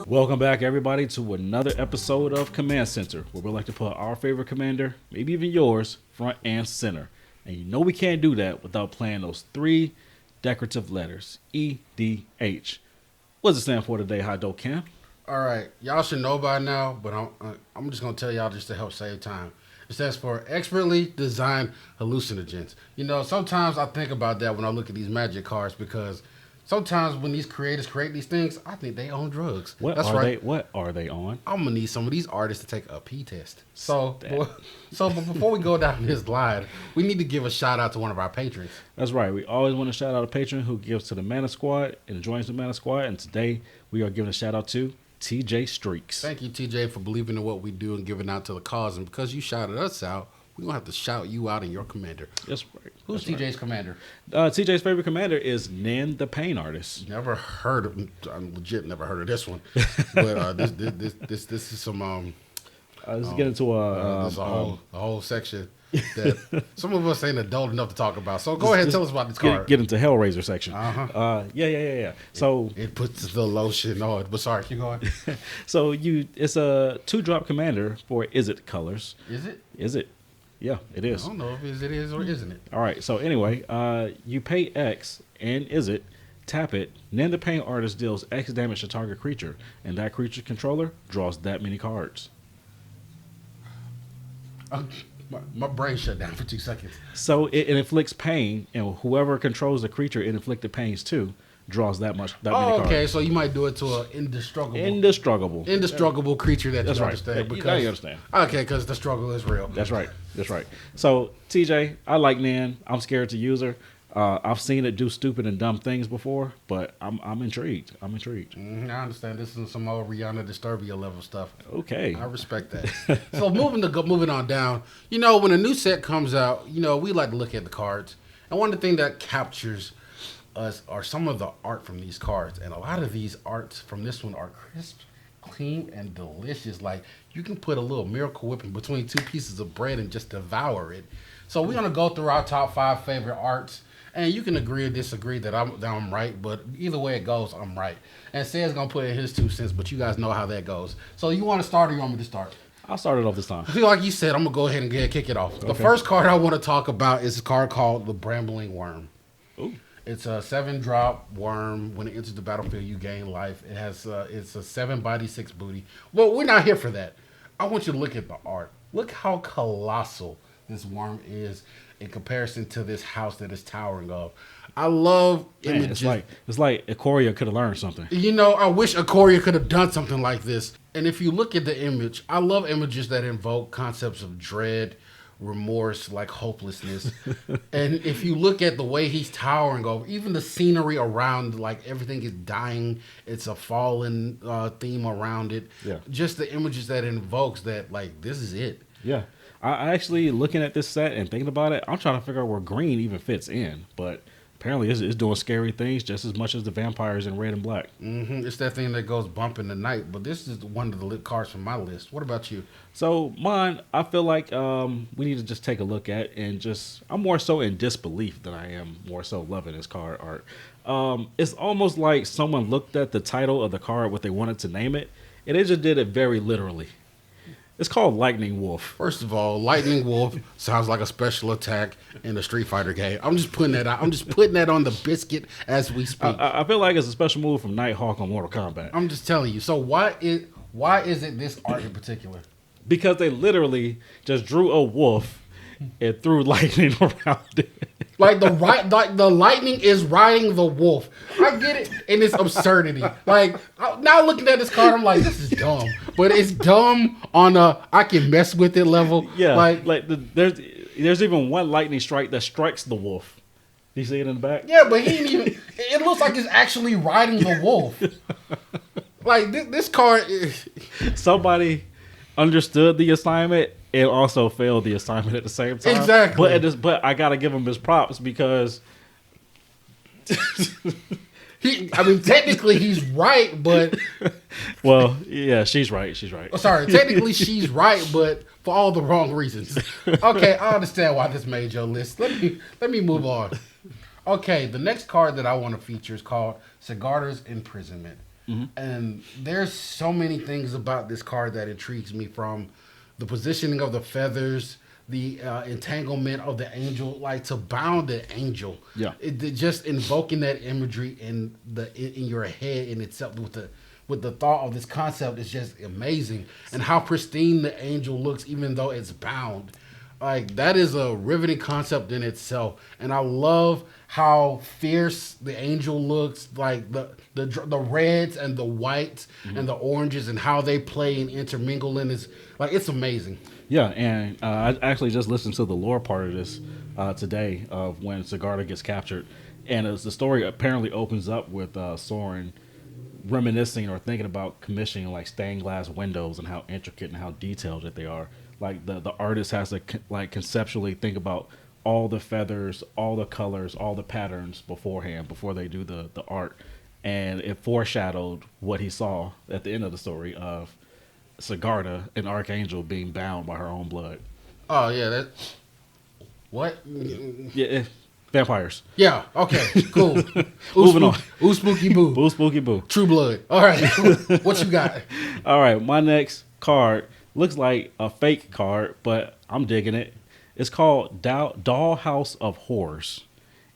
Welcome back, everybody, to another episode of Command Center, where we like to put our favorite commander, maybe even yours, front and center. And you know we can't do that without playing those three decorative letters, EDH. What does it stand for today, Hado Cam? All right, y'all should know by now, but I'm just going to tell y'all just to help save time. It stands for expertly designed hallucinogens. You know, sometimes I think about that when I look at these Magic cards because sometimes when these creators create these things, I think they own drugs. What are they on? I'm gonna need some of these artists to take a P test. But before we go down this line, we need to give a shout out to one of our patrons. That's right. We always want to shout out a patron who gives to the Mana Squad and joins the Mana Squad. And today we are giving a shout out to TJ Streaks. Thank you, TJ, for believing in what we do and giving out to the cause. And because you shouted us out, we're going to have to shout you out in your commander. That's right. Who's TJ's commander? TJ's favorite commander is Nin the Pain Artist. Never heard of him. I'm legit never heard of this one. But this is some... let's get into there's a whole section that some of us ain't adult enough to talk about. So go ahead and tell us about this card. Get into Hellraiser section. Uh-huh. Yeah. So it puts the lotion on. But sorry, keep going. So it's a 2-drop commander for Izzet colors. Is it? Is it? Yeah, it is. I don't know if it is or isn't it. All right. So anyway, you pay X and Izzet, tap it. Then the Pain Artist deals X damage to target creature, and that creature's controller draws that many cards. My brain shut down for 2 seconds. So it inflicts pain, and whoever controls the creature it inflicted pains to draws that many cards. Okay, so you might do it to an indestructible creature that That's you right. understand. Now you understand. Okay, because the struggle is real. That's right. So TJ, I like Nan. I'm scared to use her. I've seen it do stupid and dumb things before, but I'm intrigued. I understand. This is some old Rihanna Disturbia level stuff. Okay, I respect that. So moving on down. You know, when a new set comes out, you know we like to look at the cards, and one of the things that captures us are some of the art from these cards, and a lot of these arts from this one are crisp, clean, and delicious. Like you can put a little Miracle Whip in between 2 pieces of bread and just devour it. So we're gonna go through our top 5 favorite arts. And you can agree or disagree that I'm right, but either way it goes, I'm right. And Say's going to put in his 2 cents, but you guys know how that goes. So you want to start or you want me to start? I'll start it off this time. Like you said, I'm going to go ahead and kick it off. Okay. The first card I want to talk about is a card called the Brambling Worm. Ooh. It's a 7-drop worm. When it enters the battlefield, you gain life. It has it's a 7 body, 6 booty. Well, we're not here for that. I want you to look at the art. Look how colossal this worm is in comparison to this house that is towering up. I love images. It's like Ikoria could have learned something. You know, I wish Ikoria could have done something like this. And if you look at the image, I love images that invoke concepts of dread, remorse, like hopelessness. And if you look at the way he's towering over, even the scenery around, like everything is dying. It's a fallen theme around it. Yeah. Just the images that it invokes that, like, this is it. Yeah. I actually, looking at this set and thinking about it, I'm trying to figure out where green even fits in. But apparently it's doing scary things just as much as the vampires in red and black. Mm-hmm. It's that thing that goes bump in the night. But this is one of the lit cards from my list. What about you? So mine, I feel like we need to just take a look at and I'm more so in disbelief than I am more so loving this card art. It's almost like someone looked at the title of the card, what they wanted to name it, and they just did it very literally. It's called Lightning Wolf. First of all, Lightning Wolf sounds like a special attack in a Street Fighter game. I'm just putting that out. I'm just putting that on the biscuit as we speak. I feel like it's a special move from Nighthawk on Mortal Kombat. I'm just telling you. So why is it this art in particular? Because they literally just drew a wolf and threw lightning around it. Like the lightning is riding the wolf. I get it in its absurdity. Like now looking at this card, I'm like, this is dumb. But it's dumb on a I can mess with it level. Yeah, there's even one lightning strike that strikes the wolf. Do you see it in the back? Yeah, but he ain't even. It looks like it's actually riding the wolf. Like this card. Somebody understood the assignment and also failed the assignment at the same time. Exactly. But I gotta give him his props because technically he's right, but well, yeah, she's right. Sorry, technically she's right, but for all the wrong reasons. Okay, I understand why this made your list. Let me move on. Okay, the next card that I want to feature is called Sigarda's Imprisonment. And there's so many things about this card that intrigues me, from the positioning of the feathers, the entanglement of the angel, like to bound the angel. Yeah. Just invoking that imagery in your head in itself with the thought of this concept is just amazing. And how pristine the angel looks, even though it's bound. Like, that is a riveting concept in itself. And I love how fierce the angel looks, like the reds and the whites and the oranges, and how they play and intermingle in this. Like, it's amazing. Yeah, and I actually just listened to the lore part of this today of when Sigarda gets captured. And the story apparently opens up with Soren reminiscing or thinking about commissioning like stained glass windows and how intricate and how detailed that they are. Like the artist has to like conceptually think about all the feathers, all the colors, all the patterns beforehand before they do the art, and it foreshadowed what he saw at the end of the story of Sigarda, an archangel, being bound by her own blood. Oh yeah, that what? Yeah, vampires. Yeah. Okay. Cool. Moving on. Ooh, spooky boo. Boo, spooky boo. True blood. All right. What you got? All right, my next card looks like a fake card, but I'm digging it. It's called Dollhouse of Horrors.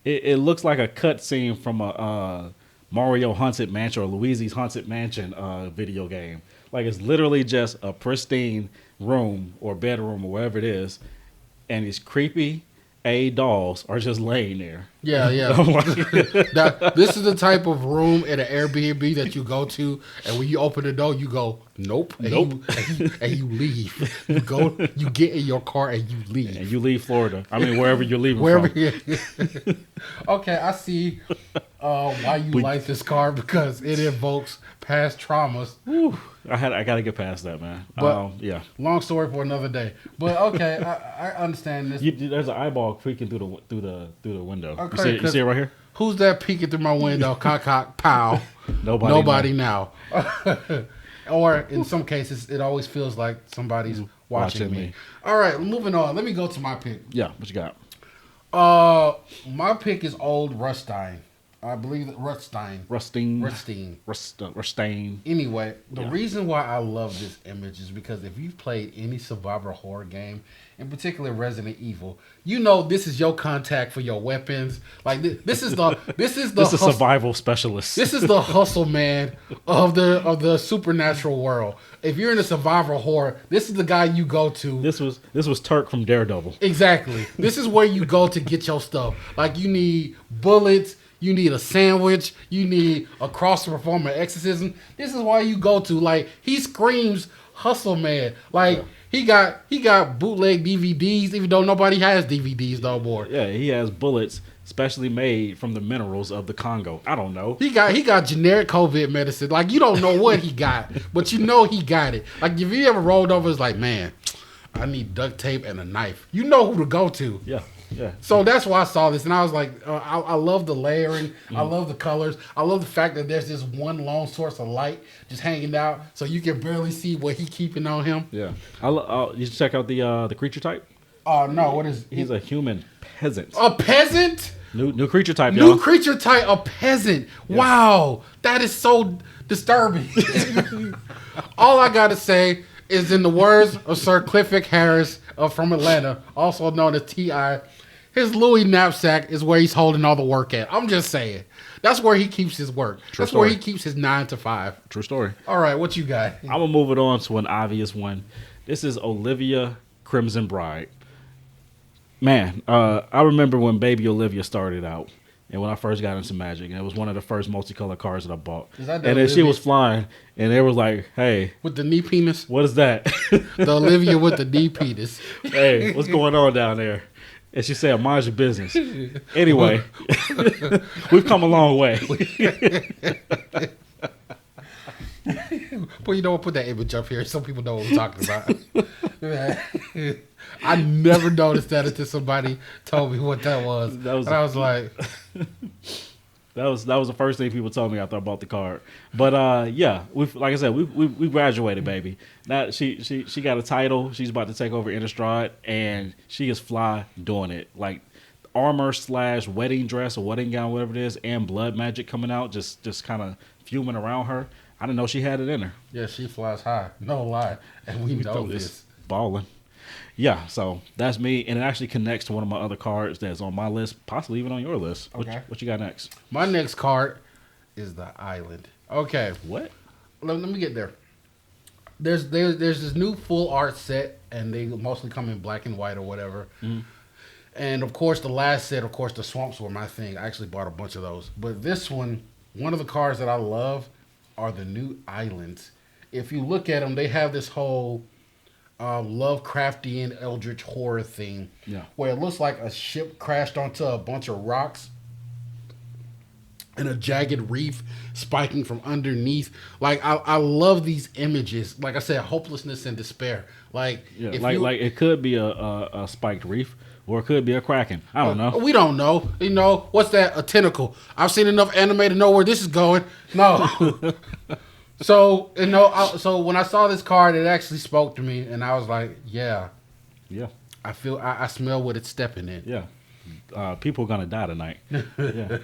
It looks like a cutscene from a Mario Haunted Mansion or Luigi's Haunted Mansion video game. Like, it's literally just a pristine room or bedroom or wherever it is, and these creepy dolls are just laying there. Yeah. This is the type of room at an Airbnb that you go to, and when you open the door, you go, nope. And you leave. You get in your car and you leave. And you leave Florida. I mean, wherever you're leaving from. Okay, I see why you like this card, because it evokes past traumas. Whew, I got to get past that, man. But, yeah. Long story for another day. But okay, I understand this. There's an eyeball peeking through the window. Okay, you see it right here? Who's that peeking through my window? Cock, pow. Nobody now. Or in some cases, it always feels like somebody's watching me. All right, moving on. Let me go to my pick. Yeah, what you got? My pick is old Ruststein. I believe that Ruststein. Anyway, the reason why I love this image is because if you've played any survival horror game, in particular Resident Evil, you know this is your contact for your weapons. Like this is the survival specialist. This is the hustle man of the supernatural world. If you're in a survival horror, this is the guy you go to. This was Turk from Daredevil. Exactly. This is where you go to get your stuff. Like, you need bullets. You need a sandwich. You need a cross to perform an exorcism. This is why you go to. Like, he screams hustle man. Like, he got bootleg DVDs, even though nobody has DVDs no more. Yeah, he has bullets specially made from the minerals of the Congo. I don't know. He got generic COVID medicine. Like, you don't know what he got, but you know he got it. Like, if you ever rolled over, it's like, man, I need duct tape and a knife. You know who to go to. Yeah. So that's why I saw this, and I was like, I love the layering. I love the colors. I love the fact that there's this one lone source of light just hanging out, so you can barely see what he's keeping on him. Yeah. You should check out the creature type. Oh no, what is? He's a human peasant. A peasant? New creature type. New creature type. A peasant. Yeah. Wow, that is so disturbing. All I gotta say is, in the words of Sir Clifford Harris from Atlanta, also known as T.I., his Louis knapsack is where he's holding all the work at. I'm just saying. That's where he keeps his work. That's where he keeps his 9 to 5. True story. All right, what you got? I'm going to move it on to an obvious one. This is Olivia Crimson Bride. Man, I remember when baby Olivia started out. And when I first got into Magic, and it was one of the first multicolored cards that I bought. And then she was flying, and they were like, hey. With the knee penis? What is that? The Olivia with the knee penis. Hey, what's going on down there? And she said, mind your business. Anyway, we've come a long way. Well, you know what? Put that image up here. Some people know what we're talking about. I never noticed that until somebody told me what that was. I was like... That was the first thing people told me after I bought the card. But yeah, like I said, we graduated, baby. Now she got a title. She's about to take over Innistrad, and she is fly doing it. Like, armor / wedding dress or wedding gown, whatever it is, and blood magic coming out, just kind of fuming around her. I didn't know she had it in her. Yeah, she flies high. No lie. And we know this. Balling. Yeah, so that's me, and it actually connects to one of my other cards that's on my list, possibly even on your list. Okay. What you got next? My next card is the Island. Okay. What? Let me get there. There's this new full art set, and they mostly come in black and white or whatever. Mm. And of course, the last set, of course, the swamps were my thing. I actually bought a bunch of those. But this one of the cards that I love are the new islands. If you look at them, they have this whole Lovecraftian eldritch horror thing, where it looks like a ship crashed onto a bunch of rocks and a jagged reef spiking from underneath. Like I love these images. Like I said, hopelessness and despair. Like like it could be a spiked reef, or it could be a kraken. I don't know. We don't know. You know what's that? A tentacle. I've seen enough anime to know where this is going. No. So so when I saw this card, it actually spoke to me, and I was like, yeah. I smell what it's stepping in. Yeah. People are gonna die tonight. Yeah.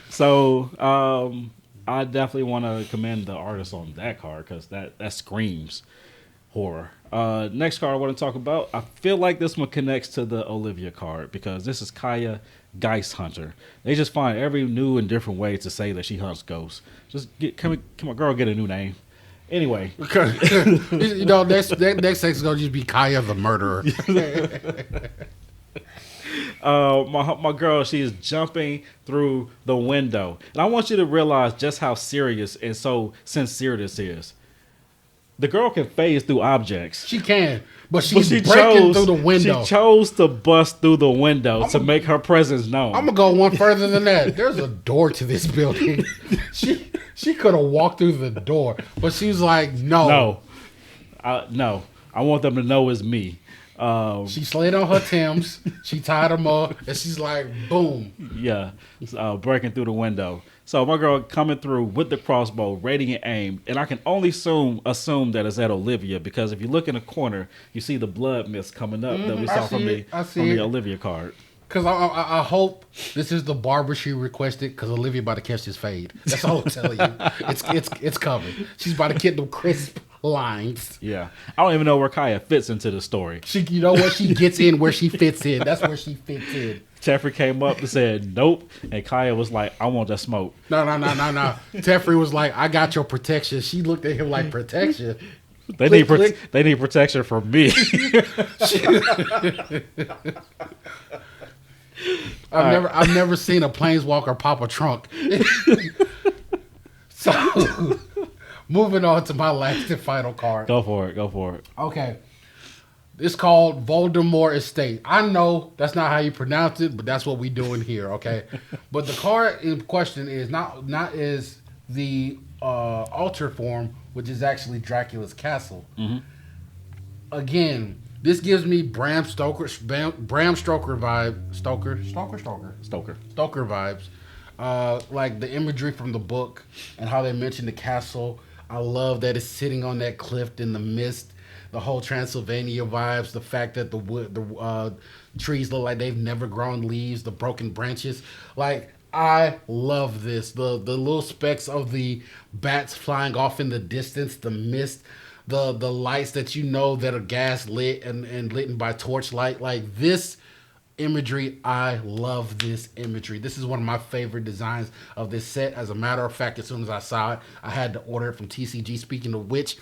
So I definitely want to commend the artist on that card, because that screams horror. Next card I want to talk about, I feel like this one connects to the Olivia card, because this is Kaya, Geist Hunter. They just find every new and different way to say that she hunts ghosts. Just come on, girl, get a new name. Anyway, next section's gonna just be Kaya the murderer. My girl, she is jumping through the window, and I want you to realize just how serious and so sincere this is. The girl can phase through objects. She can, but she's breaking through the window. She chose to bust through the window to make her presence known. I'm gonna go one further than that. There's a door to this building. She could have walked through the door, but she's like, no. No. I want them to know it's me. She slid on her Timbs. She tied them up, and she's like, boom. Yeah, breaking through the window. So my girl coming through with the crossbow, radiant aim, and I can only assume that it's at Olivia, because if you look in the corner, you see the blood mist coming up that we saw from the Olivia card. Because I hope this is the barber she requested, because Olivia about to catch this fade. That's all I'm telling you. It's coming. She's about to get them crisp lines. Yeah. I don't even know where Kaya fits into the story. You know what? She gets in where she fits in. That's where she fits in. Teffrey came up and said, nope. And Kaya was like, I want that smoke. No. Teffrey was like, I got your protection. She looked at him like, protection? They need protection from me. I've never seen a planeswalker pop a trunk. So, moving on to my last and final card. Go for it. Okay. It's called Voldemort Estate. I know that's not how you pronounce it, but that's what we doing here, okay? But the card in question is not is the altar form, which is actually Dracula's castle. Mm-hmm. Again, this gives me Bram Stoker vibe. Stoker vibes. Like the imagery from the book and how they mention the castle. I love that it's sitting on that cliff in the mist. The whole Transylvania vibes. The fact that the trees look like they've never grown leaves. The broken branches. Like, I love this. The little specks of the bats flying off in the distance. The mist. The lights that you know that are gas lit and lit by torchlight. Like, this imagery, I love this imagery. This is one of my favorite designs of this set. As a matter of fact, as soon as I saw it, I had to order it from TCG. Speaking of which,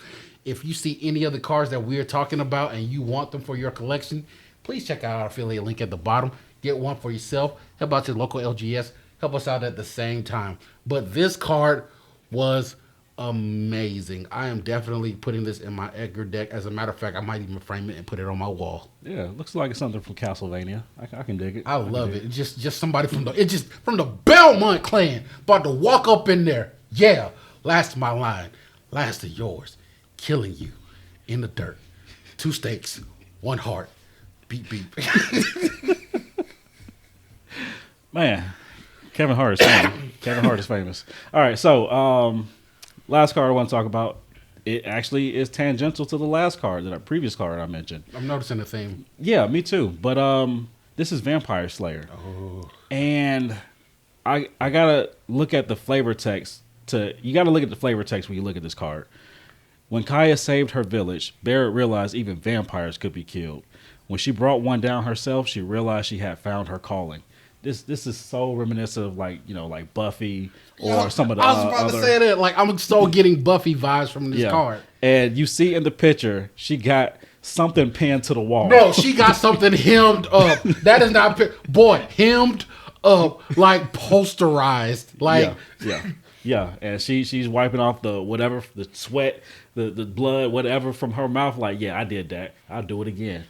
if you see any of the cards that we're talking about and you want them for your collection, please check out our affiliate link at the bottom. Get one for yourself. Help out your local LGS. Help us out at the same time. But this card was amazing. I am definitely putting this in my Edgar deck. As a matter of fact, I might even frame it and put it on my wall. Yeah, it looks like it's something from Castlevania. I can dig it. I love it. Just somebody from the Belmont clan about to walk up in there. Yeah, last of my line, last of yours, killing you in the dirt. 2 stakes, 1 heart. Beep beep. Man, Kevin Hart is famous. All right, so last card I want to talk about, it actually is tangential to the last card, previous card I mentioned. I'm noticing a theme. Yeah, me too. But This is Vampire Slayer. Oh. And I gotta look at the flavor text. You gotta look at the flavor text when you look at this card. When Kaya saved her village, Barrett realized even vampires could be killed. When she brought one down herself, she realized she had found her calling. This is so reminiscent of like Buffy or some of the I was about to say that. Like, I'm so getting Buffy vibes from this card. And you see in the picture, she got something pinned to the wall. No, she got something hemmed up. That is not hemmed up, like posterized. Like Yeah, and she's wiping off the sweat, the blood, whatever from her mouth. Like, yeah, I did that. I'll do it again.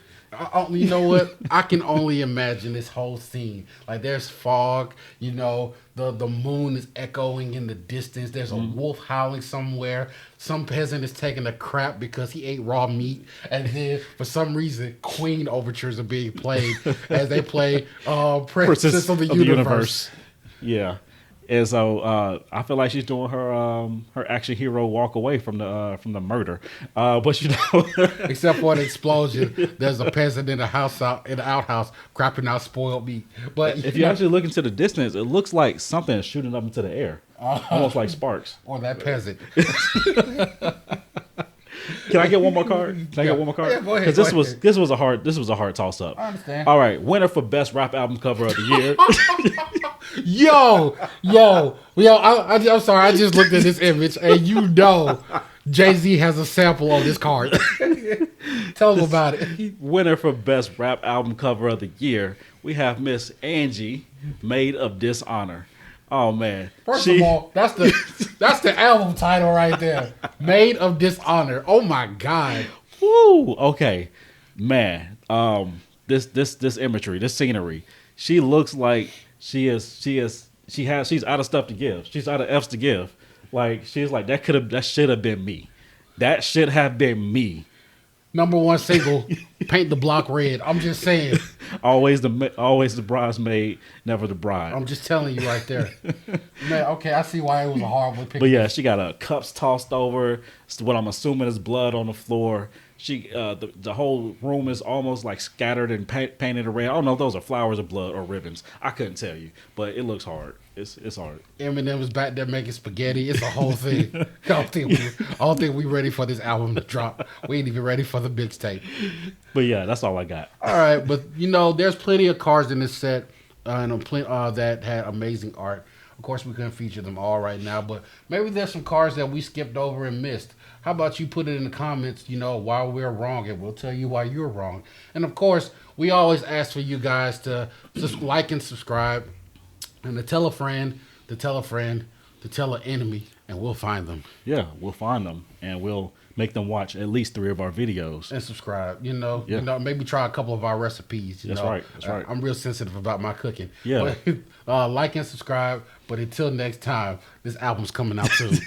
You know what? I can only imagine this whole scene. Like, there's fog. You know, the moon is echoing in the distance. There's a wolf howling somewhere. Some peasant is taking a crap because he ate raw meat. And then, for some reason, Queen overtures are being played as they play Princess of the Universe. Yeah. And so I feel like she's doing her action hero walk away from the murder, but except for an explosion, there's a peasant in the outhouse crapping out spoiled meat. But if you actually look into the distance, it looks like something is shooting up into the air, almost like sparks. Or that peasant. Can I get one more card? Yeah, go ahead. Because this was a hard toss up. I understand. All right, winner for best rap album cover of the year. Yo, I'm sorry. I just looked at this image, and Jay-Z has a sample on this card. Tell them about it. Winner for best rap album cover of the year, we have Miss Angie, Made of Dishonor. Oh man! First of all, that's the album title right there. Made of Dishonor. Oh my God. Woo. Okay, man. This imagery, this scenery. She looks like she's out of stuff to give. She's out of F's to give. Like, she's like, that should have been me. That should have been me. #1 single, Paint the Block Red. I'm just saying. Always the bridesmaid, never the bride. I'm just telling you right there. Man, okay, I see why it was a horrible picture. But yeah, she got cups tossed over. What I'm assuming is blood on the floor. She the whole room is almost like scattered and painted red. I don't know if those are flowers or blood or ribbons. I couldn't tell you, but it looks hard. It's hard. Eminem was back there making spaghetti. It's a whole thing. I don't think we ready for this album to drop. We ain't even ready for the mixtape. But yeah, that's all I got. All right, but there's plenty of cards in this set that had amazing art. Of course, we couldn't feature them all right now, but maybe there's some cards that we skipped over and missed. How about you put it in the comments, why we're wrong, and we'll tell you why you're wrong. And of course, we always ask for you guys to just like and subscribe, and to tell a friend, to tell a friend, to tell an enemy, and we'll find them. Yeah, we'll find them, and we'll make them watch at least 3 of our videos. And subscribe, maybe try a couple of our recipes. That's right. I'm real sensitive about my cooking. Yeah. But, like and subscribe, but until next time, this album's coming out soon.